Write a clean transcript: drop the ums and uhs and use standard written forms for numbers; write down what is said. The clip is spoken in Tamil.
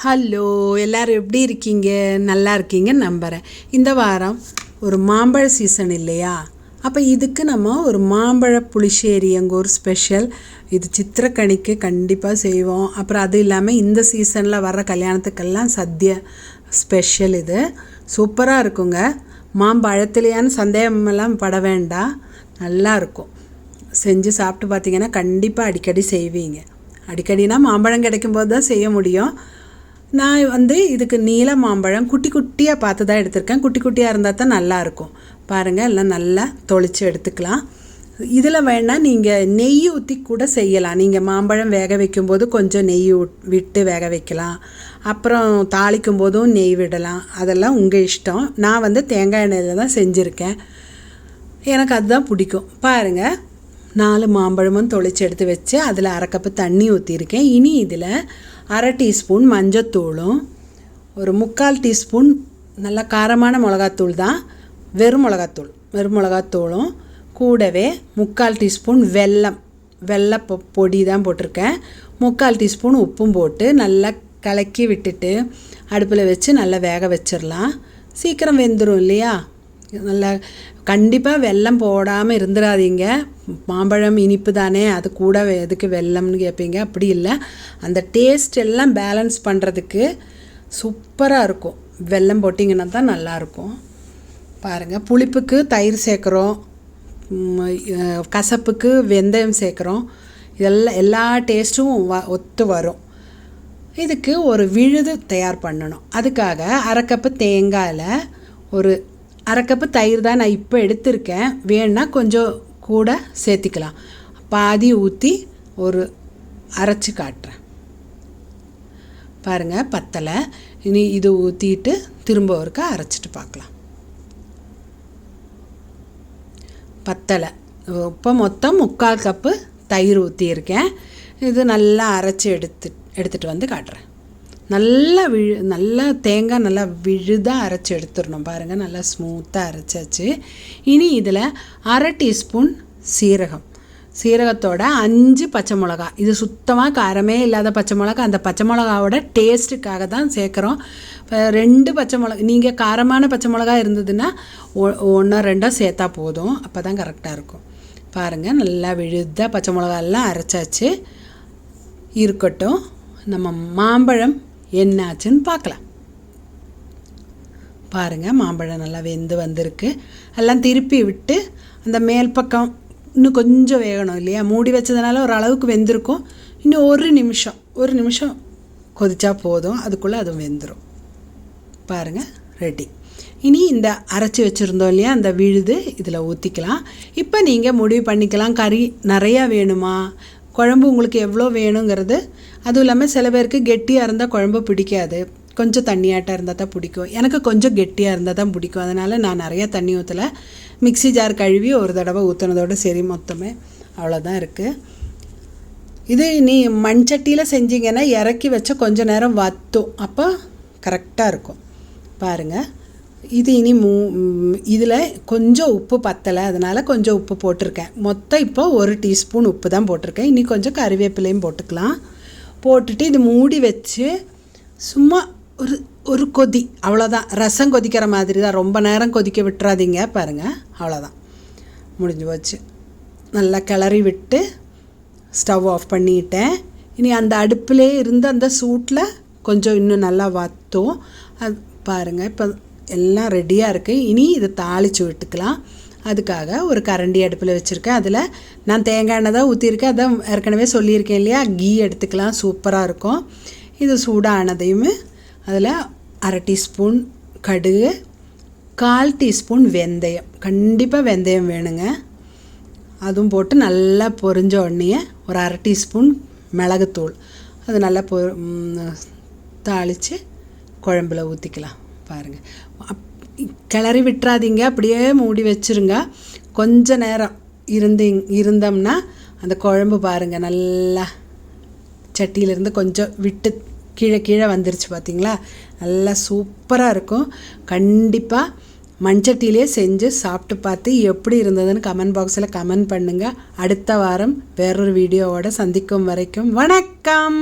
ஹலோ எல்லோரும் எப்படி இருக்கீங்க? நல்லா இருக்கீங்கன்னு நம்புகிறேன். இந்த வாரம் ஒரு மாம்பழ சீசன் இல்லையா? அப்போ இதுக்கு நம்ம ஒரு மாம்பழ புளிശ്ശേരി எங்கள் ஊர் ஸ்பெஷல். இது சித்திரக்கனிக்கு கண்டிப்பாக செய்வோம். அப்புறம் அது இல்லாமல் இந்த சீசனில் வர்ற கல்யாணத்துக்கெல்லாம் சத்யா ஸ்பெஷல். இது சூப்பராக இருக்குங்க. மாம்பழத்துலையான்னு சந்தேகமெல்லாம் பட வேண்டாம், நல்லாயிருக்கும். செஞ்சு சாப்பிட்டு பார்த்தீங்கன்னா கண்டிப்பாக அடிக்கடி செய்வீங்க. அடிக்கடினா மாம்பழம் கிடைக்கும்போது தான் செய்ய முடியும். நான் இதுக்கு நீல மாம்பழம் குட்டி குட்டியாக பார்த்து தான் எடுத்திருக்கேன். குட்டி குட்டியாக இருந்தால் தான் நல்லாயிருக்கும். பாருங்கள், எல்லாம் நல்லா தொளித்து எடுத்துக்கலாம். இதில் வேணால் நீங்கள் நெய் ஊற்றி கூட செய்யலாம். நீங்கள் மாம்பழம் வேக வைக்கும்போது கொஞ்சம் நெய் விட்டு வேக வைக்கலாம். அப்புறம் தாளிக்கும் போதும் நெய் விடலாம். அதெல்லாம் உங்கள் இஷ்டம். நான் தேங்காய் எண்ணெயில் தான் செஞ்சுருக்கேன். எனக்கு அதுதான் பிடிக்கும். பாருங்கள், 4 மாம்பழமும் தொளித்து எடுத்து வச்சு அதில் 1/2 கப்பு தண்ணி ஊற்றிருக்கேன். இனி இதில் 1/2 டீஸ்பூன் மஞ்சத்தூளும், ஒரு 3/4 டீஸ்பூன் நல்லா காரமான மிளகாத்தூள் தான், வெறும் மிளகாத்தூளும், கூடவே 3/4 டீஸ்பூன் வெல்ல பொடி தான் போட்டிருக்கேன். 3/4 டீஸ்பூன் உப்பும் போட்டு நல்லா கலக்கி விட்டுட்டு அடுப்பில் வச்சு நல்லா வேக வச்சிடலாம். சீக்கிரம் வெந்துடும் இல்லையா? நல்லா கண்டிப்பாக வெல்லம் போடாமல் இருந்துடாதீங்க. மாம்பழம் இனிப்பு தானே, அது கூட எதுக்கு வெல்லம்னு கேட்பீங்க. அப்படி இல்லை, அந்த டேஸ்ட் எல்லாம் பேலன்ஸ் பண்ணுறதுக்கு சூப்பராக இருக்கும். வெல்லம் போட்டிங்கன்னா தான் நல்லாயிருக்கும். பாருங்கள், புளிப்புக்கு தயிர் சேர்க்குறோம், கசப்புக்கு வெந்தயம் சேர்க்குறோம். இதெல்லாம் எல்லா டேஸ்ட்டும் ஒத்து வரும். இதுக்கு ஒரு விழுது தயார் பண்ணணும். அதுக்காக 1/2 கப்பு தேங்காயில் ஒரு 1/2 கப்பு தயிர் தான் நான் இப்போ எடுத்திருக்கேன். வேணுன்னா கொஞ்சம் கூட சேர்த்திக்கலாம். பாதி ஊற்றி ஒரு அரைச்சி காட்டுறேன். பாருங்கள், பத்தலை. இனி இது ஊற்றிட்டு திரும்ப ஒருக்கா அரைச்சிட்டு பார்க்கலாம். பத்தலை. இப்போ மொத்தம் 3/4 கப்பு தயிர் ஊற்றியிருக்கேன். இது நல்லா அரைச்சி எடுத்துகிட்டு வந்து காட்டுறேன். நல்லா தேங்காய் நல்லா விழுதாக அரைச்சி எடுத்துடணும். பாருங்கள், நல்லா ஸ்மூத்தாக அரைச்சாச்சு. இனி இதில் 1/2 டீஸ்பூன் சீரகத்தோட 5 பச்சை மிளகா. இது சுத்தமாக காரமே இல்லாத பச்சை மிளகா. அந்த பச்சை மிளகாவோட டேஸ்ட்டுக்காக தான் சேர்க்குறோம். 2 பச்சை மிளகா, நீங்கள் காரமான பச்சை மிளகா இருந்ததுன்னா 1-2 சேர்த்தா போதும். அப்போ தான் கரெக்டாக இருக்கும். பாருங்கள், நல்லா விழுதாக பச்சை மிளகாலாம் அரைச்சாச்சு. இருக்கட்டும், நம்ம மாம்பழம் என்னாச்சுன்னு பார்க்கலாம். பாருங்கள், மாம்பழம் நல்லா வெந்து வந்திருக்கு. எல்லாம் திருப்பி விட்டு அந்த மேல் பக்கம் இன்னும் கொஞ்சம் வேகணும் இல்லையா? மூடி வச்சதுனால ஒரு அளவுக்கு வெந்திருக்கும். இன்னும் ஒரு நிமிஷம் கொதிச்சா போதும். அதுக்குள்ளே அதுவும் வெந்துடும். பாருங்கள், ரெடி. இனி இந்த அரைச்சி வச்சுருந்தோம் இல்லையா, அந்த விழுது இதில் ஊற்றிக்கலாம். இப்போ நீங்கள் முடிவு பண்ணிக்கலாம், கறி நிறையா வேணுமா, குழம்பு உங்களுக்கு எவ்வளோ வேணுங்கிறது. அதுவும் இல்லாமல் சில பேருக்கு கெட்டியாக இருந்தால் குழம்பு பிடிக்காது, கொஞ்சம் தண்ணியாட்டாக இருந்தால் தான் பிடிக்கும். எனக்கு கொஞ்சம் கெட்டியாக இருந்தால் தான் பிடிக்கும். அதனால் நான் நிறையா தண்ணி ஊற்றலை. மிக்ஸி ஜார் கழுவி ஒரு தடவை ஊற்றுனதோடு சரி, மொத்தமே அவ்வளோதான் இருக்குது. இது நீ மண் சட்டியில் செஞ்சிங்கன்னா இறக்கி வச்ச கொஞ்சம் நேரம் வற்றும், அப்போ கரெக்டாக இருக்கும். பாருங்கள், இது இனி இதில் கொஞ்சம் உப்பு பத்தலை, அதனால் கொஞ்சம் உப்பு போட்டிருக்கேன். மொத்தம் இப்போ 1 டீஸ்பூன் உப்பு தான் போட்டிருக்கேன். இனி கொஞ்சம் கறிவேப்பிலையும் போட்டுக்கலாம். போட்டுட்டு இது மூடி வச்சு சும்மா ஒரு கொதி, அவ்வளோதான். ரசம் கொதிக்கிற மாதிரி தான், ரொம்ப நேரம் கொதிக்க விட்டுறாதீங்க. பாருங்கள், அவ்வளோதான், முடிஞ்சு போச்சு. நல்லா கிளறி விட்டு ஸ்டவ் ஆஃப் பண்ணிட்டேன். இனி அந்த அடுப்பிலே இருந்து அந்த சூட்டில் கொஞ்சம் இன்னும் நல்லா வற்றும். அது பாருங்கள், இப்போ எல்லாம் ரெடியாக இருக்குது. இனி இதை தாளித்து விட்டுக்கலாம். அதுக்காக ஒரு கரண்டி அடுப்பில் வச்சுருக்கேன். அதில் நான் தேங்காய் எண்ணெய் தான் ஊற்றிருக்கேன். அதான் ஏற்கனவே சொல்லியிருக்கேன் இல்லையா, கீ எடுத்துக்கலாம், சூப்பராக இருக்கும். இது சூடானதையும் அதில் 1/2 டீஸ்பூன் கடுகு, 1/4 டீஸ்பூன் வெந்தயம், கண்டிப்பாக வெந்தயம் வேணுங்க. அதுவும் போட்டு நல்லா பொரிஞ்ச உடனே ஒரு 1/2 டீஸ்பூன் மிளகுத்தூள், அது நல்லா தாளித்து குழம்புல ஊற்றிக்கலாம். பாருங்கள், கிளறி விட்டுறாதீங்க, அப்படியே மூடி வச்சுருங்க. கொஞ்ச நேரம் இருந்தோம்னா அந்த குழம்பு பாருங்கள் நல்லா சட்டியிலேருந்து கொஞ்சம் விட்டு கீழே வந்துருச்சு. பார்த்தீங்களா, நல்லா சூப்பராக இருக்கும். கண்டிப்பாக மண்சட்டியிலே செஞ்சு சாப்பிட்டு பார்த்து எப்படி இருந்ததுன்னு கமெண்ட் பாக்ஸில் கமெண்ட் பண்ணுங்கள். அடுத்த வாரம் வேறொரு வீடியோவோடு சந்திக்கும் வரைக்கும் வணக்கம்.